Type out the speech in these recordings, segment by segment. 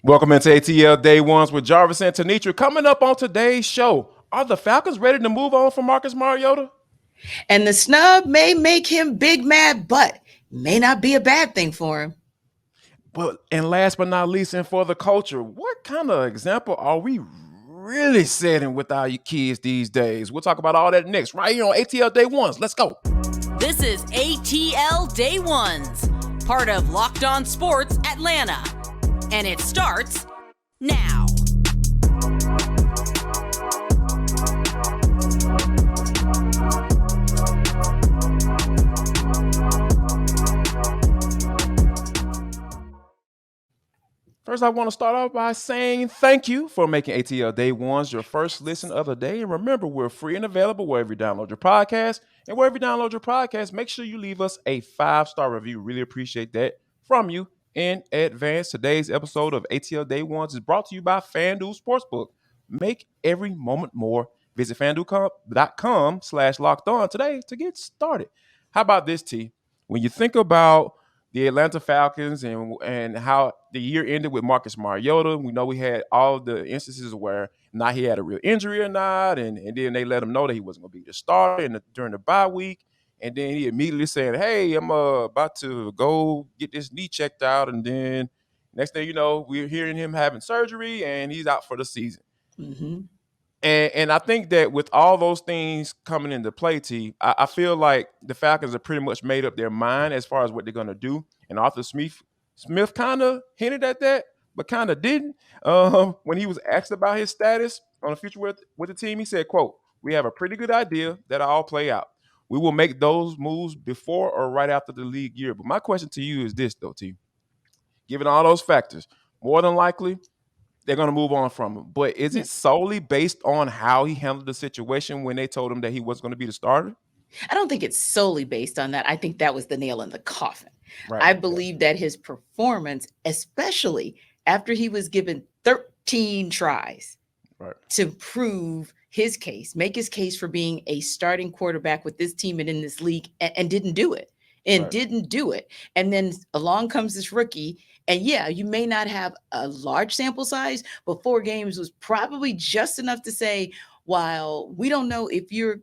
Welcome into ATL Day Ones with Jarvis and Tenitra. Coming up on today's show, are the Falcons ready to move on from Marcus Mariota? And the snub may make him big mad, but may not be a bad thing for him. And last but not least, and for the culture, what kind of example are we really setting with our kids these days? We'll talk about all that next, right here on ATL Day Ones. Let's go. This is ATL Day Ones, part of Locked On Sports Atlanta. And it starts now. First, I want to start off by saying thank you for making ATL Day Ones your first listen of the day. And remember, we're free and available wherever you download your podcast. And wherever you download your podcast, make sure you leave us a 5-star review. Really appreciate that from you in advance. Today's episode of ATL Day Ones is brought to you by FanDuel Sportsbook. Make every moment more. Visit FanDuel.com/locked on today to get started. How about this, T? When you think about the Atlanta Falcons and how the year ended with Marcus Mariota, we know we had all the instances where not he had a real injury or not, and then they let him know that he wasn't going to be the starter during the bye week. And then he immediately said, hey, I'm about to go get this knee checked out. And then next thing you know, we're hearing him having surgery and he's out for the season. Mm-hmm. And I think that with all those things coming into play, I feel like the Falcons have pretty much made up their mind as far as what they're going to do. And Arthur Smith kind of hinted at that, but kind of didn't. When he was asked about his status on the future with the team, he said, quote, "We have a pretty good idea that'll all play out. We will make those moves before or right after the league year." But my question to you is this, though, T. Given all those factors, more than likely, they're going to move on from him. But is it solely based on how he handled the situation when they told him that he wasn't going to be the starter? I don't think it's solely based on that. I think that was the nail in the coffin. Right. I believe that his performance, especially after he was given 13 tries to prove his case, make his case for being a starting quarterback with this team and in this league, and didn't do it. And then along comes this rookie. And yeah, you may not have a large sample size, but 4 games was probably just enough to say, while we don't know if you're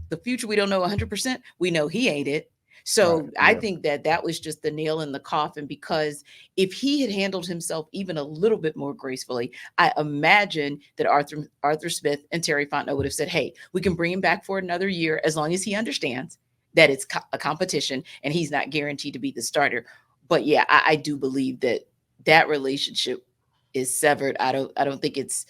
the future, we don't know 100%, we know he ain't it. So I think that was just the nail in the coffin, because if he had handled himself even a little bit more gracefully, I imagine that Arthur Smith and Terry Fontenot would have said, hey, we can bring him back for another year as long as he understands that it's a competition and he's not guaranteed to be the starter. But yeah, I do believe that relationship is severed. I don't think it's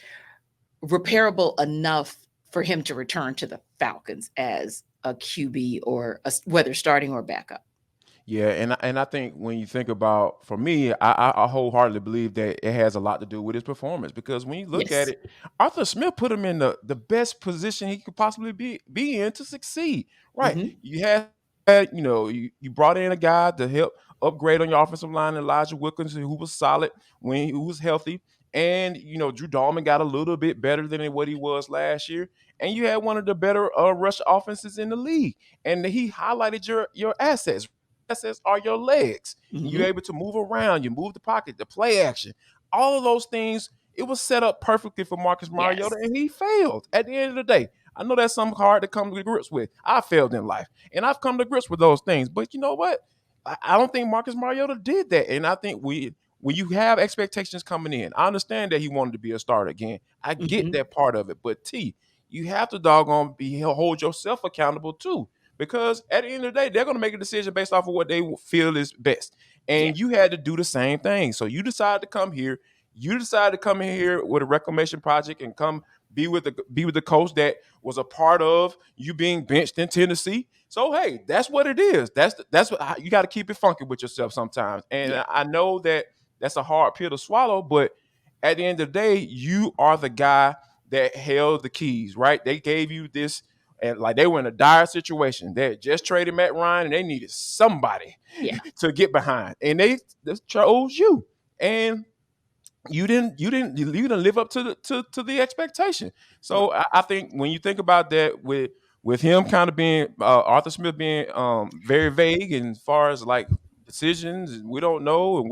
repairable enough for him to return to the Falcons as a QB or whether starting or backup. Yeah, and I think when you think about, for me, I wholeheartedly believe that it has a lot to do with his performance, because when you look at it, Arthur Smith put him in the best position he could possibly be in to succeed. Right? Mm-hmm. You had you brought in a guy to help upgrade on your offensive line, Elijah Wilkins, who was solid when he was healthy. And, Drew Dalman got a little bit better than what he was last year. And you had one of the better rush offenses in the league. And he highlighted your assets. Assets are your legs. Mm-hmm. You're able to move around. You move the pocket, the play action. All of those things, it was set up perfectly for Marcus Mariota, and he failed at the end of the day. I know that's something hard to come to grips with. I failed in life, and I've come to grips with those things. But you know what? I don't think Marcus Mariota did that. And I think when you have expectations coming in, I understand that he wanted to be a starter again. I get that part of it. But T, you have to hold yourself accountable too. Because at the end of the day, they're going to make a decision based off of what they feel is best. And you had to do the same thing. So you decided to come here. You decided to come in here with a reclamation project and come be with the coach that was a part of you being benched in Tennessee. So hey, that's what it is. That's what you got to keep it funky with yourself sometimes. And I know that that's a hard pill to swallow, but at the end of the day, you are the guy that held the keys, right? They gave you this, and like they were in a dire situation. They had just traded Matt Ryan, and they needed somebody to get behind, and they chose you. And you didn't live up to the expectation. So I think when you think about that, with him kind of being Arthur Smith being very vague as far as like decisions, and we don't know, and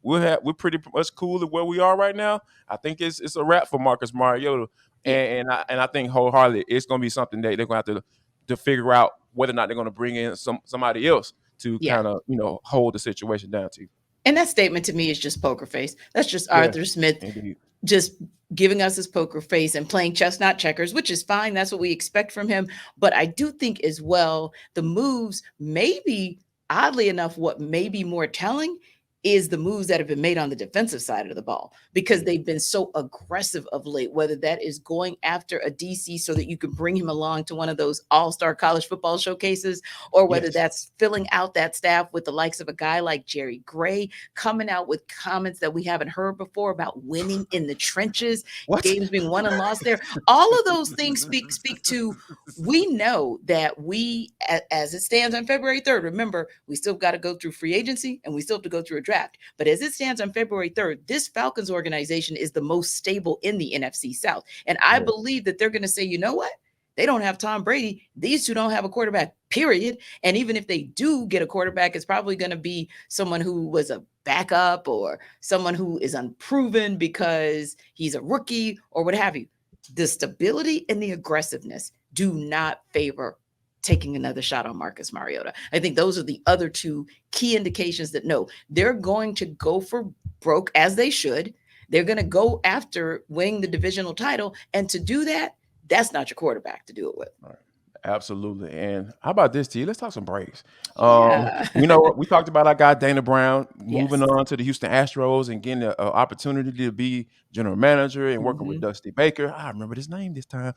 we're pretty much cool at where we are right now. I think it's a wrap for Marcus Mariota, Yeah. and I think wholeheartedly it's going to be something that they're going to have to figure out whether or not they're going to bring in somebody else to Yeah. kind of hold the situation down to. And that statement to me is just poker face. That's just Yeah, Arthur Smith indeed. just giving us his poker face and playing chess, not checkers, which is fine. That's what we expect from him. But I do think as well, the moves, maybe oddly enough, what may be more telling is the moves that have been made on the defensive side of the ball, because they've been so aggressive of late, whether that is going after a DC so that you can bring him along to one of those all-star college football showcases, or whether Yes. that's filling out that staff with the likes of a guy like Jerry Gray, coming out with comments that we haven't heard before about winning in the trenches, What? games being won and lost there. All of those things speak to, we know that we, as it stands on February 3rd, remember, we still got to go through free agency and we still have to go through a draft. But as it stands on February 3rd, this Falcons organization is the most stable in the NFC South. And I believe that they're going to say, you know what? They don't have Tom Brady. These two don't have a quarterback, period. And even if they do get a quarterback, it's probably going to be someone who was a backup or someone who is unproven because he's a rookie or what have you. The stability and the aggressiveness do not favor taking another shot on Marcus Mariota. I think those are the other two key indications that no, they're going to go for broke, as they should. They're going to go after winning the divisional title. And to do that, that's not your quarterback to do it with. All right. Absolutely. And how about this, T? Let's talk some Braves. Yeah. We talked about our guy Dana Brown moving Yes. on to the Houston Astros and getting an opportunity to be general manager and working with Dusty Baker. I remember his name this time.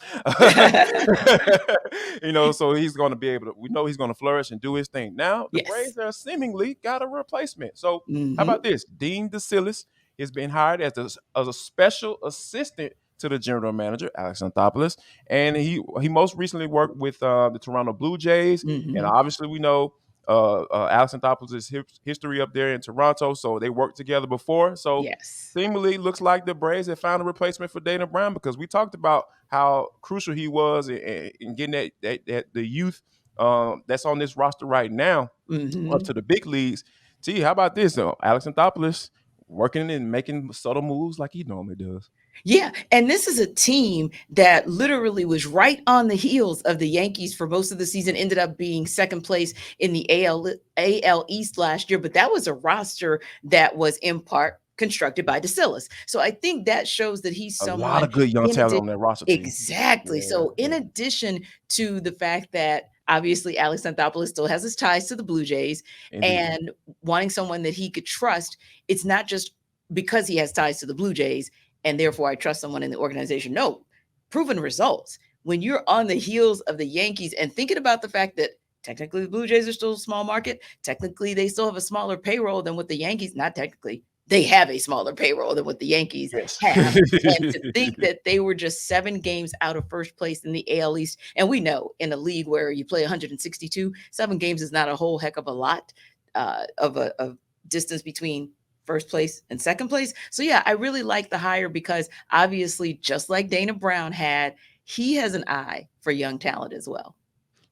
So he's going to be able to. We know he's going to flourish and do his thing. Now the Yes. Braves are seemingly got a replacement. So how about this? Dean Decillis has been hired as a special assistant to the general manager, Alex Anthopoulos, and he most recently worked with the Toronto Blue Jays, and obviously we know Alex Anthopoulos' history up there in Toronto, so they worked together before. So Yes. seemingly looks like the Braves have found a replacement for Dana Brown, because we talked about how crucial he was in getting that the youth that's on this roster right now up to the big leagues. T, how about this though? Alex Anthopoulos working and making subtle moves like he normally does. Yeah. And this is a team that literally was right on the heels of the Yankees for most of the season, ended up being second place in the AL East last year. But that was a roster that was in part constructed by Decillis. So I think that shows that he's someone. A lot of good young talent on that roster team. Exactly. Yeah, so in addition to the fact that obviously Alex Anthopoulos still has his ties to the Blue Jays, and wanting someone that he could trust, it's not just because he has ties to the Blue Jays and therefore I trust someone in the organization. No, proven results. When you're on the heels of the Yankees and thinking about the fact that technically the Blue Jays are still a small market, technically they still have a smaller payroll than what the Yankees, not technically, they have a smaller payroll than what the Yankees have. And to think that they were just 7 games out of first place in the AL East. And we know in a league where you play 162, 7 games is not a whole heck of a lot of distance between first place and second place. So yeah, I really like the hire because obviously, just like Dana Brown had, he has an eye for young talent as well.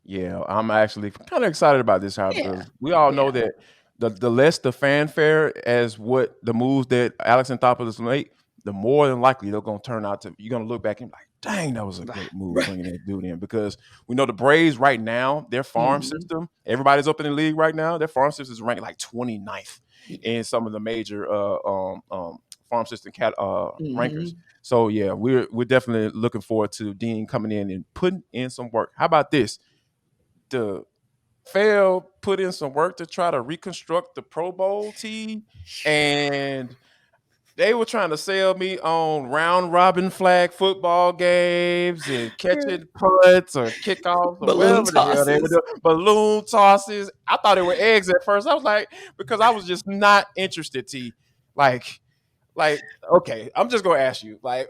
Yeah, I'm actually kind of excited about this hire because we all know that the less the fanfare as what the moves that Alex Anthopoulos make, the more than likely they're going to turn out to. You're going to look back and be like, dang, that was a great move bringing that dude in, because we know the Braves right now, their farm system, everybody's up in the league right now. Their farm system is ranked like 29th in some of the major farm system rankers. So yeah, we're definitely looking forward to Dean coming in and putting in some work. How about this? The Fail put in some work to try to reconstruct the Pro Bowl team, and they were trying to sell me on round robin flag football games and catching punts or kickoffs or balloon whatever the hell they were doing. Balloon tosses. I thought they were eggs at first. I was like, because I was just not interested, T. Like, okay, I'm just gonna ask you, like,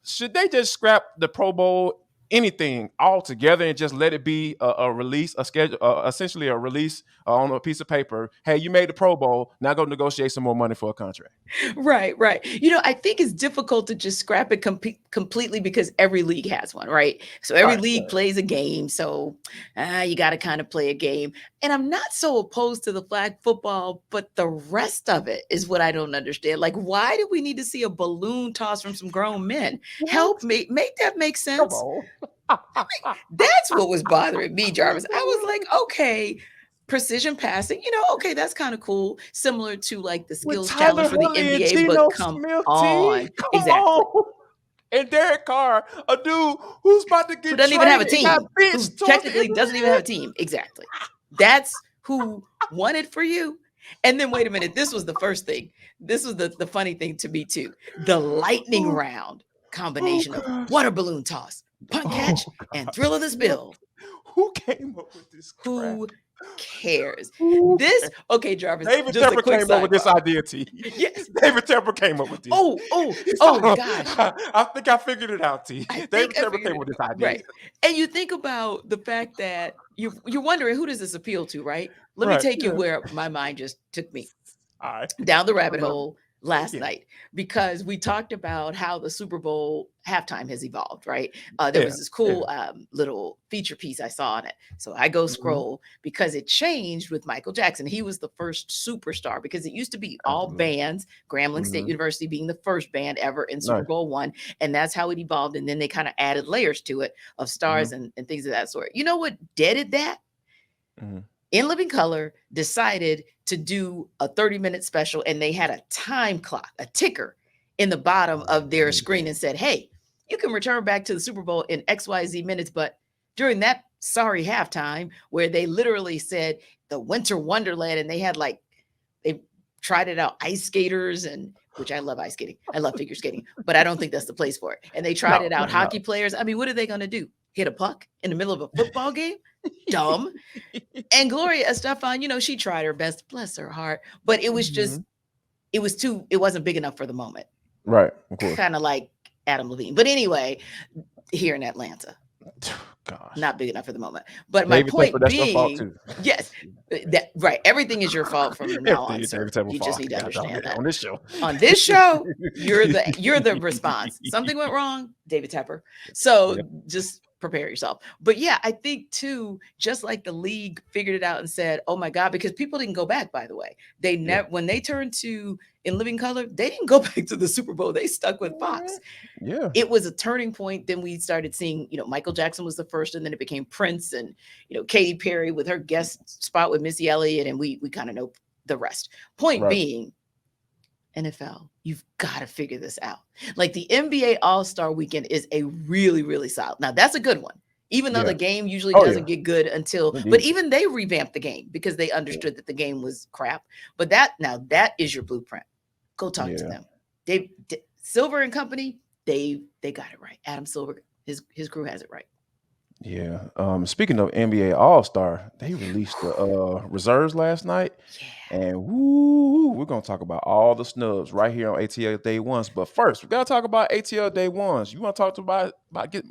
should they just scrap the Pro Bowl, anything altogether, and just let it be a release, a schedule, essentially a release on a piece of paper? Hey, you made the Pro Bowl. Now go negotiate some more money for a contract. Right. I think it's difficult to just scrap it completely because every league has one, right? So every league plays a game. So you got to kind of play a game. And I'm not so opposed to the flag football, but the rest of it is what I don't understand. Like, why do we need to see a balloon toss from some grown men? Help me make that make sense. That's what was bothering me, Jarvis. I was like, okay, precision passing, okay, that's kind of cool. Similar to like the skills challenge for the NBA, but come on. Exactly. On. And Derek Carr, a dude who's about to get who doesn't even have a team, who technically doesn't even have a team. Exactly. That's who won it for you. And then wait a minute, this was the first thing. This was the funny thing to me too. The lightning round combination of water balloon toss, punt catch, and thrill of the spill. Who came up with this crap? Who cares? Okay, Jarvis. David Tepper came up with this idea, T. Yes. David Tepper came up with this. Oh, gosh. I think I figured it out, T. David Tepper came up with this idea. Right. And you think about the fact that you're wondering, who does this appeal to, right? Let me take you where my mind just took me. All right. Down the rabbit hole last night, because we talked about how the Super Bowl halftime has evolved, right? There was this cool little feature piece I saw on it. So I go scroll because it changed with Michael Jackson. He was the first superstar, because it used to be all bands, Grambling State University being the first band ever in Super Bowl I. And that's how it evolved. And then they kind of added layers to it of stars and things of that sort. You know what deaded that? In Living Color decided to do a 30-minute special, and they had a time clock, a ticker in the bottom of their screen, and said, hey, you can return back to the Super Bowl in XYZ minutes. But during that sorry halftime, where they literally said the Winter Wonderland, and they had they tried it out, ice skaters, and which I love ice skating. I love figure skating, but I don't think that's the place for it. And they tried it out, hockey players. I mean, what are they going to do? Hit a puck in the middle of a football game? Dumb. And Gloria Estefan, she tried her best, bless her heart, but it was just, it wasn't big enough for the moment. Right. Of course. Kind of like Adam Levine. But anyway, here in Atlanta, gosh, not big enough for the moment. But my point being, yes, right. Everything is your fault from now on, sir. You just need to understand that. On this show, you're the response. Something went wrong, David Tepper. So just prepare yourself. But yeah, I think too, just like the league figured it out and said, oh my God, because people didn't go back, by the way. They never, when they turned to In Living Color, they didn't go back to the Super Bowl. They stuck with Fox. Yeah. It was a turning point. Then we started seeing, Michael Jackson was the first, and then it became Prince, and, Katy Perry with her guest spot with Missy Elliott. And we kind of know the rest. Point being, NFL, you've got to figure this out. Like the NBA All-Star Weekend is a really, really solid. Now that's a good one, even though the game usually doesn't get good until, but even they revamped the game because they understood that the game was crap. But that is your blueprint. Go talk to them. Silver and company, they got it right. Adam Silver, his crew has it right. Yeah. Speaking of NBA All-Star, they released the reserves last night. And we're going to talk about all the snubs right here on ATL Day Ones. But first, we got to talk about ATL Day Ones. You want to talk about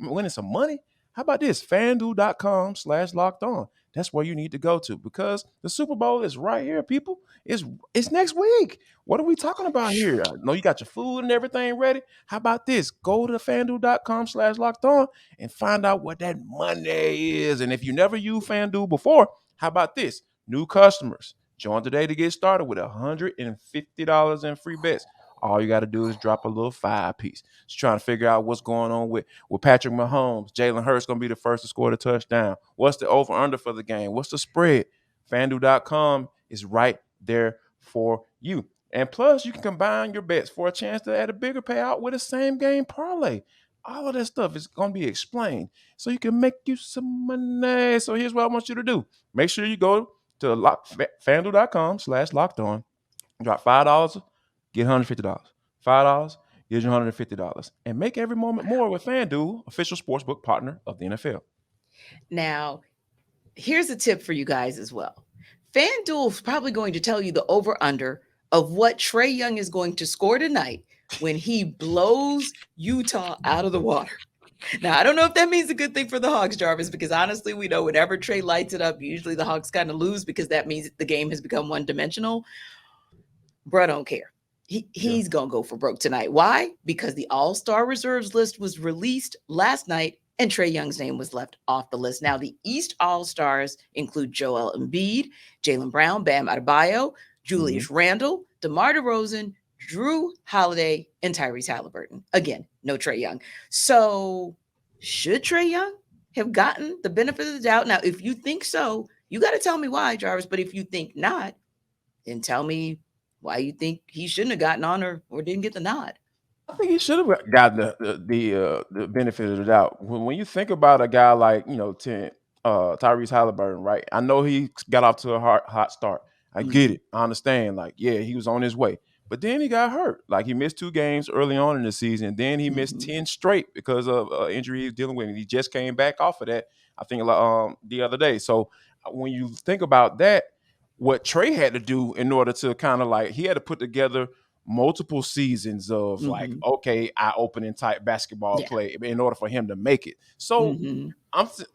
winning some money? How about this? FanDuel.com/locked-on. That's where you need to go to, because the Super Bowl is right here, people. It's next week. What are we talking about here? I know you got your food and everything ready. How about this? Go to FanDuel.com/locked-on and find out what that money is. And if you never used FanDuel before, how about this? New customers, join today to get started with $150 in free bets. All you got to do is drop a little 5-piece. Just trying to figure out what's going on with Patrick Mahomes. Jalen Hurts going to be the first to score the touchdown. What's the over-under for the game? What's the spread? FanDuel.com is right there for you. And plus, you can combine your bets for a chance to add a bigger payout with a same-game parlay. All of that stuff is going to be explained so you can make you some money. So here's what I want you to do. Make sure you go to FanDuel.com/locked-on. Drop $5. Get $150. $5 gives you $150. And make every moment more with FanDuel, official sportsbook partner of the NFL. Now, here's a tip for you guys as well. FanDuel is probably going to tell you the over-under of what Trae Young is going to score tonight when he blows Utah out of the water. Now, I don't know if that means a good thing for the Hawks, Jarvis, because honestly, we know whenever Trae lights it up, usually the Hawks kind of lose because that means the game has become one-dimensional. Bro, don't care. he's going to go for broke tonight. Why? Because the All-Star reserves list was released last night and Trae Young's name was left off the list. Now, the East All-Stars include Joel Embiid, Jaylen Brown, Bam Adebayo, Julius Randle, DeMar DeRozan, Drew Holiday, and Tyrese Halliburton. Again, no Trae Young. So should Trae Young have gotten the benefit of the doubt? Now, if you think so, you got to tell me why, Jarvis. But if you think not, then tell me why you think he shouldn't have gotten on or didn't get the nod. I think he should have gotten the benefit of the doubt. When you think about a guy like Tyrese Halliburton, right? I know he got off to a hot start. I get it. I understand. Like, yeah, he was on his way, but then he got hurt. Like, he missed 2 games early on in the season. Then he missed 10 straight because of injury he was dealing with. And he just came back off of that, I think, the other day. So when you think about that, what Trae had to do in order to kind of like, he had to put together multiple seasons of like, okay, eye-opening type basketball play in order for him to make it. So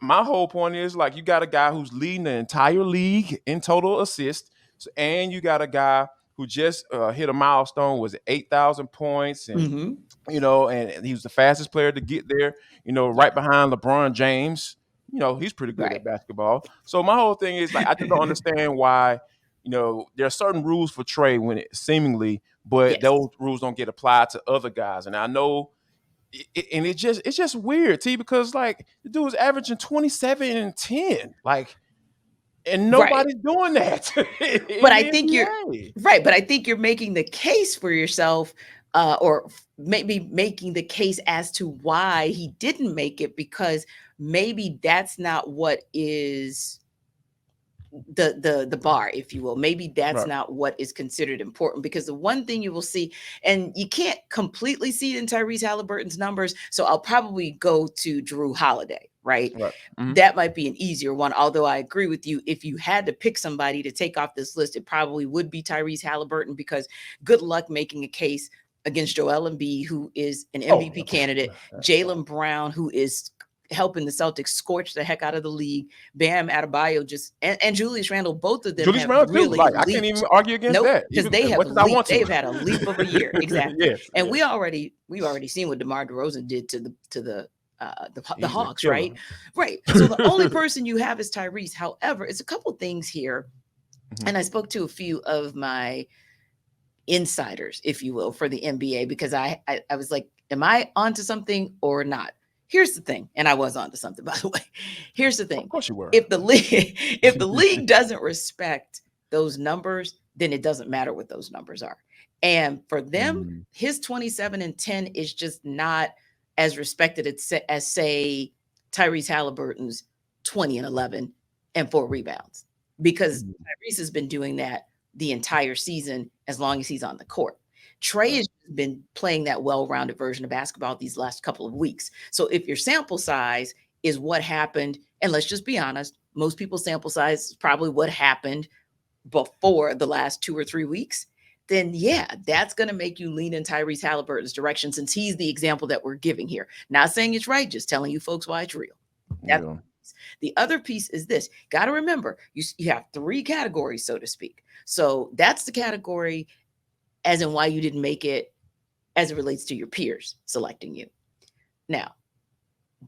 my whole point is, like, you got a guy who's leading the entire league in total assists, and you got a guy who just hit a milestone, was 8,000 points, and and he was the fastest player to get there, right behind LeBron James. He's pretty good at basketball. So my whole thing is, like, I just don't understand why, there are certain rules for Trae when it seemingly, but those rules don't get applied to other guys. And I know, and it's just weird, T, because, like, the dude was averaging 27 and 10, like, and nobody's doing that. But I think you're right. But I think you're making the case for yourself, or maybe making the case as to why he didn't make it, because maybe that's not what is the bar, if you will. Maybe that's not what is considered important, because the one thing you will see, and you can't completely see it in Tyrese Halliburton's numbers, so I'll probably go to Drew Holiday, right? That might be an easier one, although I agree with you. If you had to pick somebody to take off this list, it probably would be Tyrese Halliburton, because good luck making a case against Joel Embiid, who is an MVP candidate, Jaylen Brown, who is helping the Celtics scorch the heck out of the league, Bam Adebayo and Julius Randle, both of them Julius have really I can't even argue against that, because they have they've had a leap of a year. Exactly. And we've already seen what DeMar DeRozan did to the Hawks, right? So the only person you have is Tyrese. However, it's a couple things here, and I spoke to a few of my insiders, if you will, for the NBA, because I was like, am I onto something or not? Here's the thing, and I was onto something, by the way. Here's the thing. Of course you were. If the league doesn't respect those numbers, then it doesn't matter what those numbers are. And for them, his 27 and 10 is just not as respected as say Tyrese Halliburton's 20 and 11 and 4 rebounds, because Tyrese has been doing that the entire season as long as he's on the court. Trae has been playing that well-rounded version of basketball these last couple of weeks. So if your sample size is what happened, and let's just be honest, most people's sample size is probably what happened before the last 2 or 3 weeks, then yeah, that's going to make you lean in Tyrese Halliburton's direction, since he's the example that we're giving here. Not saying it's right, just telling you folks why it's real. The other piece is this. Got to remember, you have 3 categories, so to speak. So that's the category as in why you didn't make it as it relates to your peers selecting you. Now,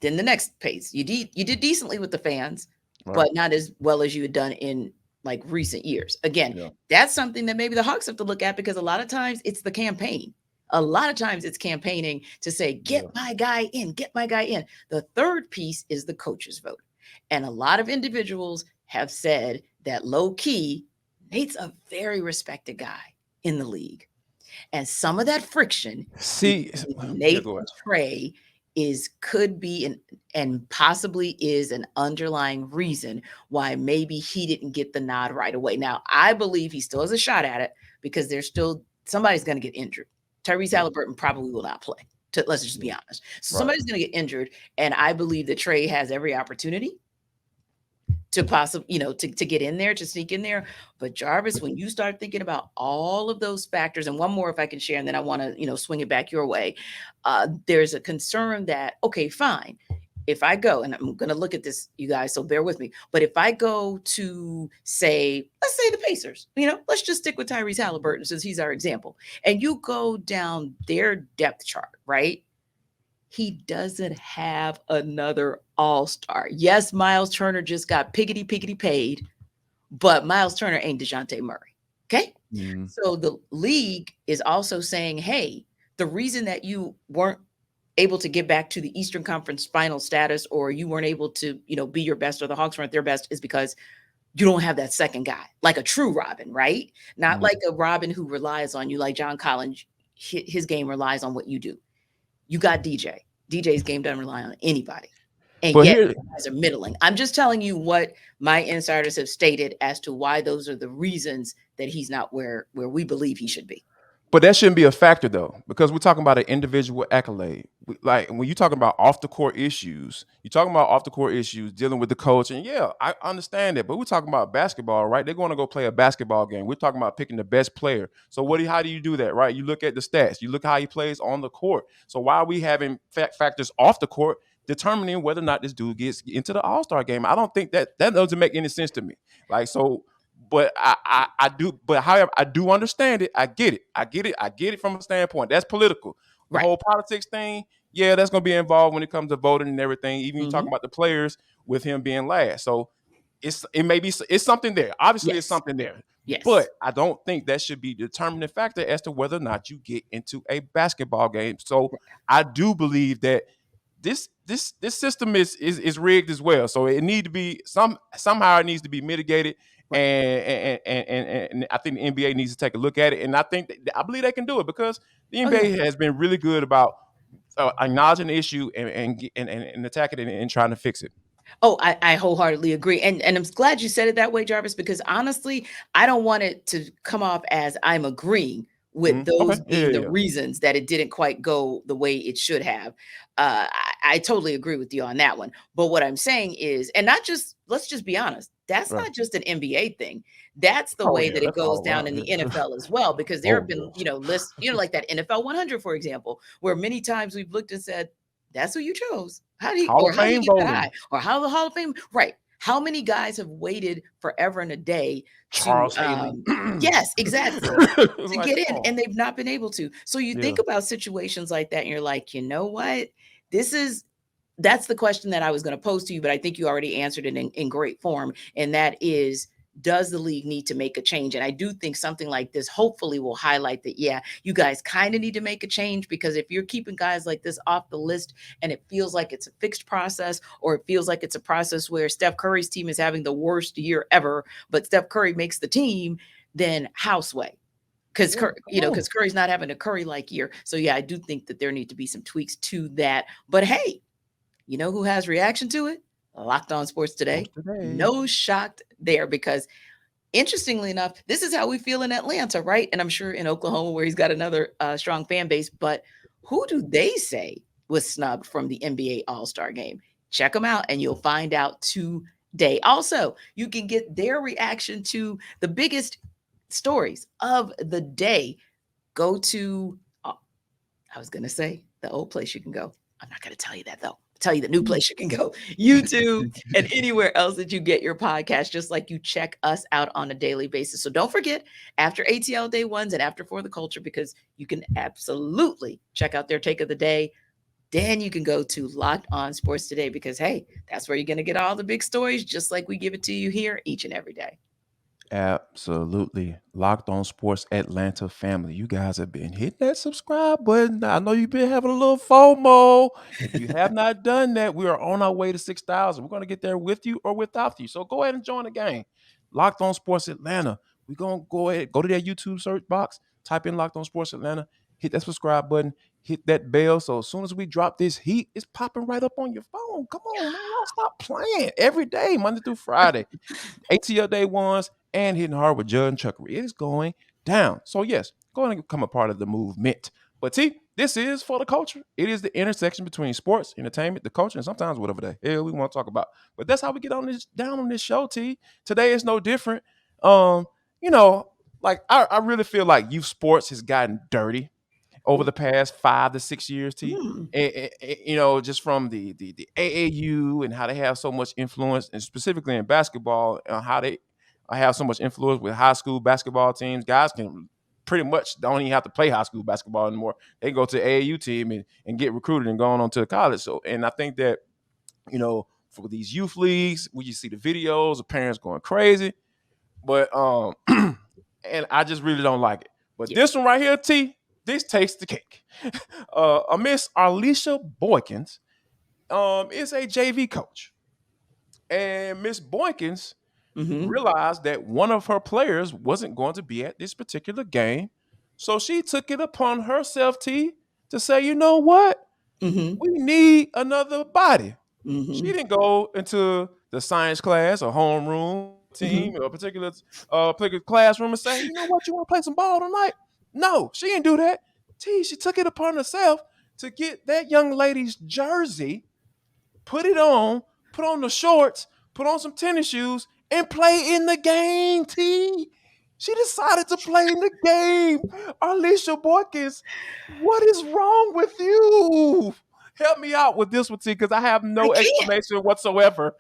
then the next pace, you did decently with the fans, but not as well as you had done in like recent years. Again, that's something that maybe the Hawks have to look at, because a lot of times it's the campaign. A lot of times it's campaigning to say, get my guy in, get my guy in. The third piece is the coaches vote. And a lot of individuals have said that low key, Nate's a very respected guy in the league. And some of that friction, Nate and Trae, could be and possibly is an underlying reason why maybe he didn't get the nod right away. Now, I believe he still has a shot at it, because there's still somebody's going to get injured. Tyrese Halliburton probably will not play. Let's just be honest. So somebody's going to get injured, and I believe that Trae has every opportunity to possibly, to get in there, to sneak in there. But Jarvis, when you start thinking about all of those factors, and one more if I can share, and then I want to, swing it back your way. There's a concern that, okay, fine. if I go, and I'm going to look at this, you guys, so bear with me. But if I go to say, let's say the Pacers, let's just stick with Tyrese Halliburton since he's our example. And you go down their depth chart, right? He doesn't have another all-star. Yes, Miles Turner just got piggity paid, but Miles Turner ain't DeJounte Murray. Okay. So the league is also saying, hey, the reason that you weren't able to get back to the Eastern Conference final status, or you weren't able to, be your best, or the Hawks weren't their best, is because you don't have that second guy, like a true Robin, right? Not like a Robin who relies on you, like John Collins. His game relies on what you do. You got DJ. DJ's game doesn't rely on anybody. And but yet, guys are middling. I'm just telling you what my insiders have stated as to why those are the reasons that he's not where we believe he should be. But that shouldn't be a factor, though, because we're talking about an individual accolade. Like, when you're talking about off the court issues, dealing with the coach. And yeah, I understand that. But we're talking about basketball, right? They're going to go play a basketball game. We're talking about picking the best player. So how do you do that, right? You look at the stats. You look how he plays on the court. So why are we having factors off the court determining whether or not this dude gets into the All-Star game? I don't think that doesn't make any sense to me. Like, so. But I do. But however, I do understand it. I get it from a standpoint. That's political. The whole politics thing, yeah, that's going to be involved when it comes to voting and everything. Even you talking about the players with him being last. So it's something there. Obviously, it's something there. Yes. But I don't think that should be the determining factor as to whether or not you get into a basketball game. So I do believe that this system is rigged as well. So it need to be somehow it needs to be mitigated. And I think the NBA needs to take a look at it, and I believe they can do it because the NBA has been really good about acknowledging the issue and attacking it and trying to fix it. Oh, I wholeheartedly agree. And I'm glad you said it that way, Jarvis, because honestly, I don't want it to come off as I'm agreeing with those being the reasons that it didn't quite go the way it should have. I totally agree with you on that one. But what I'm saying is, and let's just be honest, that's not just an NBA thing. That's the way that it goes down in the NFL as well, because there have been, lists, like that NFL 100, for example, where many times we've looked and said, that's who you chose. How do you get that? Or how the Hall of Fame, right? How many guys have waited forever and a day Charles Haley. Yes, exactly. to get in, and they've not been able to. So you think about situations like that, and you're like, you know what? That's the question that I was going to pose to you, but I think you already answered it in great form. And that is, does the league need to make a change? And I do think something like this hopefully will highlight that, yeah, you guys kind of need to make a change, because if you're keeping guys like this off the list and it feels like it's a fixed process, or it feels like it's a process where Steph Curry's team is having the worst year ever, but Steph Curry makes the team, then houseway. Because Curry's not having a Curry-like year. So yeah, I do think that there need to be some tweaks to that. But hey, you know who has reaction to it? Locked On Sports Today. No shock there, because interestingly enough, this is how we feel in Atlanta, right? And I'm sure in Oklahoma, where he's got another strong fan base. But who do they say was snubbed from the NBA All-Star Game? Check them out, and you'll find out today. Also, you can get their reaction to the biggest stories of the day. Go to, I was going to say the old place you can go. I'm not going to tell you that, though. Tell you the new place you can go, YouTube and anywhere else that you get your podcast, just like you check us out on a daily basis. So don't forget, after ATL Day Ones and after For the Culture, because you can absolutely check out their take of the day. Then you can go to Locked On Sports Today, because, hey, that's where you're going to get all the big stories, just like we give it to you here each and every day. Absolutely. Locked On Sports Atlanta family. You guys have been hitting that subscribe button. I know you've been having a little FOMO. If you have not done that, we are on our way to 6,000. We're going to get there with you or without you. So go ahead and join the game. Locked On Sports Atlanta. We're going to go ahead, go to that YouTube search box, type in Locked On Sports Atlanta, hit that subscribe button, hit that bell. So as soon as we drop this heat, it's popping right up on your phone. Come on, man. Y'all stop playing every day, Monday through Friday. ATL Day Ones and Hitting Hard with Judd and Chuckery. It is going down. So yes, go ahead and become a part of the movement. But this is For the Culture. It is the intersection between sports, entertainment, the culture, and sometimes whatever the hell we want to talk about. But that's how we get down on this show, T. Today is no different. Like I really feel like youth sports has gotten dirty over the past 5 to 6 years, T. Mm. Just from the AAU and how they have so much influence, and specifically in basketball, how they have so much influence with high school basketball teams. Guys can pretty much don't even have to play high school basketball anymore. They go to the AAU team and get recruited and going on to college. So, and I think that, for these youth leagues, where you see the videos of parents going crazy, but and I just really don't like it. But this one right here, T, this takes the cake. Miss Alicia Boykins is a JV coach. And Miss Boykins realized that one of her players wasn't going to be at this particular game. So she took it upon herself, T, to say, you know what? We need another body. She didn't go into the science class or homeroom team or a particular classroom and say, you know what, you want to play some ball tonight? No, she didn't do that. She took it upon herself to get that young lady's jersey, put it on, put on the shorts, put on some tennis shoes, and play in the game, T. She decided to play in the game. Alicia Boykins, what is wrong with you? Help me out with this one, T, because I have no explanation whatsoever.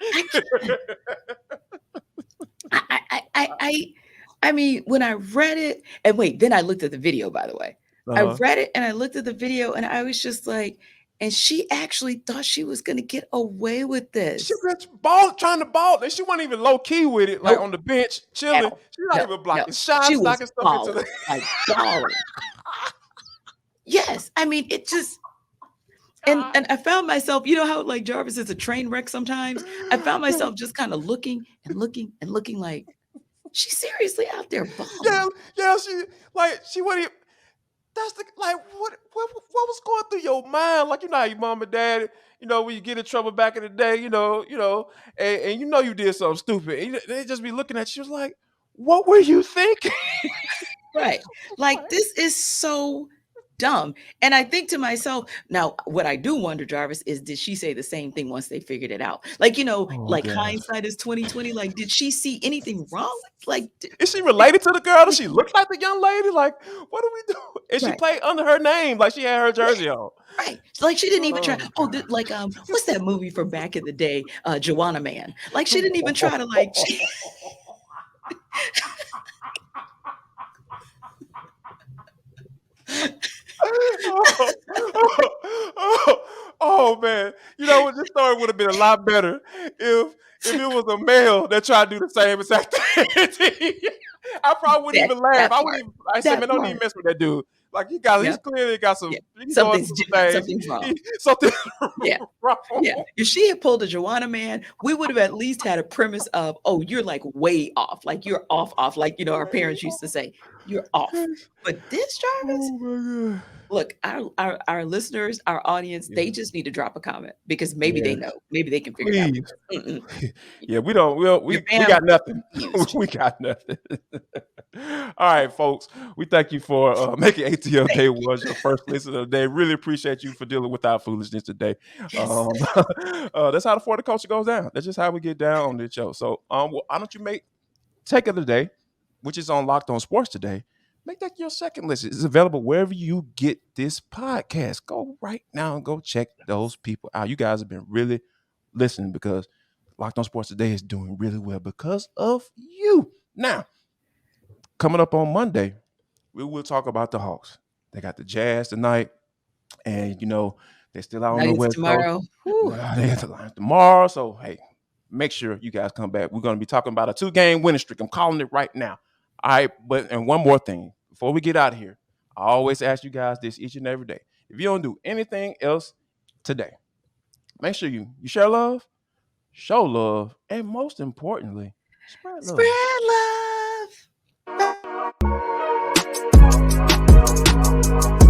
I mean, when I read it, and then I looked at the video, by the way. I read it and I looked at the video and I was just like, and she actually thought she was going to get away with this. She was trying to ball, and she wasn't even low key with it, like on the bench, chilling. She's not even blocking shots, she was knocking stuff balling, into the like balling. Yes, I mean, it just, and I found myself, you know how like Jarvis is a train wreck sometimes? I found myself just kind of looking like, she's seriously out there balling. Yeah, she wouldn't even, that's the, like, what was going through your mind? Like, you know how your mom and dad, when you get in trouble back in the day, and you did something stupid, and they just be looking at you like, what were you thinking? Right. Like, this is so dumb. And I think to myself, now, what I do wonder, Jarvis, is did she say the same thing once they figured it out? Like, hindsight is 2020. Like, did she see anything wrong? Like, is she related to the girl? Does she look like the young lady? Like, what do we do? And she played under her name, like she had her jersey on. Right. Like, she didn't even try. What's that movie from back in the day? Joanna Man. Like, she didn't even try to like. Oh man, this story would have been a lot better if it was a male that tried to do the same exact thing. I probably wouldn't even laugh. I said, man, don't even mess with that dude. Like, he's clearly got some something's wrong. Something wrong. Yeah. If she had pulled a Joanna Man, we would have at least had a premise of, oh, you're like way off. Like, you're off. Like, our parents used to say, you're off. But this, Jarvis, oh my God. Look, our listeners, our audience, they just need to drop a comment because maybe they know. Maybe they can figure it out. Yeah, we don't. We got nothing. We got nothing. All right, folks. We thank you for making ATL Day One your first listen of the day. Really appreciate you for dealing with our foolishness today. Yes. That's how the Florida culture goes down. That's just how we get down on this show. So, why don't you make take of the day, which is on Locked On Sports today. Make that your second listen. It's available wherever you get this podcast. Go right now and go check those people out. You guys have been really listening because Locked On Sports today is doing really well because of you. Now, coming up on Monday, we will talk about the Hawks. They got the Jazz tonight, and they're still out on the West tomorrow. Coast. They got the Lions tomorrow. So hey, make sure you guys come back. We're going to be talking about a 2-game winning streak. I'm calling it right now. All right, and one more thing. Before we get out of here, I always ask you guys this each and every day. If you don't do anything else today, make sure you share love, show love, and most importantly, spread love. Spread love.